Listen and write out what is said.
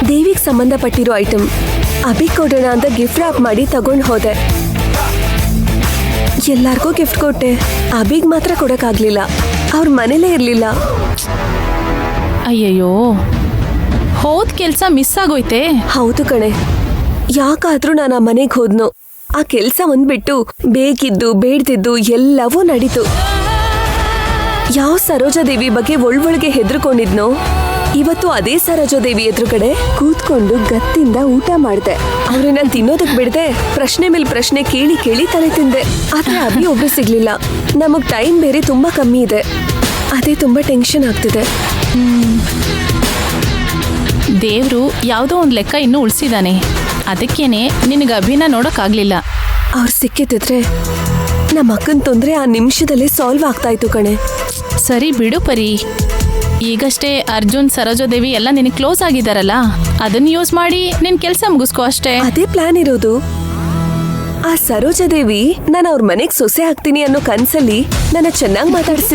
ದೇವಿಗೆ ಸಂಬಂಧಪಟ್ಟಿರೋ ಐಟಮ್ ಅಭಿಗ್ ಕೊಡೋಣ ಅಂತ ಗಿಫ್ಟ್ ರ್ಯಾಪ್ ಮಾಡಿ ತಗೊಂಡು ಹೋದೆ. ಎಲ್ಲಾರ್ಗೂ ಗಿಫ್ಟ್ ಕೊಟ್ಟೆ, ಅಭಿಗ್ ಮಾತ್ರ ಕೊಡಕ್ಕಾಗ್ಲಿಲ್ಲ. ಅವ್ರ ಮನೇಲೇ ಇರ್ಲಿಲ್ಲ. ಅಯ್ಯಯ್ಯೋ, ಹೋದ್ ಕೆಲ್ಸ ಮಿಸ್ ಆಗೋಯ್ತೆ. ಹೌದು ಕಣೆ, ಯಾಕಾದ್ರೂ ನಾನು ಆ ಮನೆಗೆ ಹೋದ್ನೋ ಆ ಕೆಲ್ಸ ಒಂದ್ಬಿಟ್ಟು ಬೇಕಿದ್ದು ಬೇಡ್ತಿದ್ದು ಎಲ್ಲವೂ ನಡೀತು. ಯಾವ ಸರೋಜಾದೇವಿ ಬಗ್ಗೆ ಒಳ್ವೊಳಗೆ ಹೆದರ್ಕೊಂಡಿದ್ನೋ ಇವತ್ತು ಅದೇ ಸರೋಜಾದೇವಿ ಎದುರುಗಡೆ ಕೂತ್ಕೊಂಡು ಗತ್ತಿಂದ ಊಟ ಮಾಡ್ದೆ. ಅವ್ರನ್ನ ತಿನ್ನೋದಕ್ ಬಿಡದೆ ಪ್ರಶ್ನೆ ಮೇಲೆ ಪ್ರಶ್ನೆ ಕೇಳಿ ಕೇಳಿ ತಲೆ ತಿಂದೆ. ಆದ್ರೆ ಅಭಿ ಒಬ್ರು ಸಿಗ್ಲಿಲ್ಲ. ನಮಗ್ ಟೈಮ್ ಬೇರೆ ತುಂಬಾ ಕಮ್ಮಿ ಇದೆ. ಅದೇ ತುಂಬಾ ಟೆನ್ಷನ್ ಆಗ್ತಿದೆ. ದೇವ್ರು ಯಾವುದೋ ಒಂದು ಲೆಕ್ಕ ಇನ್ನೂ ಉಳಿಸಿದಾನೆ. ಅದಕ್ಕೇನೆ ನಿನಗೆ ಅಭಿನ ನೋಡೋಕ್ಕಾಗ್ಲಿಲ್ಲ. ಅವ್ರು ಸಿಕ್ಕಿದ್ರೆ ನಮ್ಮ ಅಕ್ಕನ ತೊಂದರೆ ಆ ನಿಮಿಷದಲ್ಲೇ ಸಾಲ್ವ್ ಆಗ್ತಾ ಇತ್ತು ಕಣೆ. ಸರಿ ಬಿಡು ಪರಿ, ಈಗಷ್ಟೇ ಅರ್ಜುನ್ ಸರೋಜಾದೇವಿ ಎಲ್ಲ ನಿನಗೆ ಕ್ಲೋಸ್ ಆಗಿದ್ದಾರಲ್ಲ, ಅದನ್ನ ಯೂಸ್ ಮಾಡಿ ನಿನ್ ಕೆಲಸ ಮುಗಿಸ್ಕೋ ಅಷ್ಟೇ. ಅದೇ ಪ್ಲಾನ್ ಇರೋದು. ಆ ಸರೋಜಾದೇವಿ ನಾನು ಅವ್ರ ಮನೆಗ್ ಸೊಸೆ ಆಗ್ತೀನಿ ಅನ್ನೋ ಕನ್ಸಲ್ಲಿ ನನ್ನ ಚೆನ್ನಾಗಿ ಮಾತಾಡಿಸಿದ.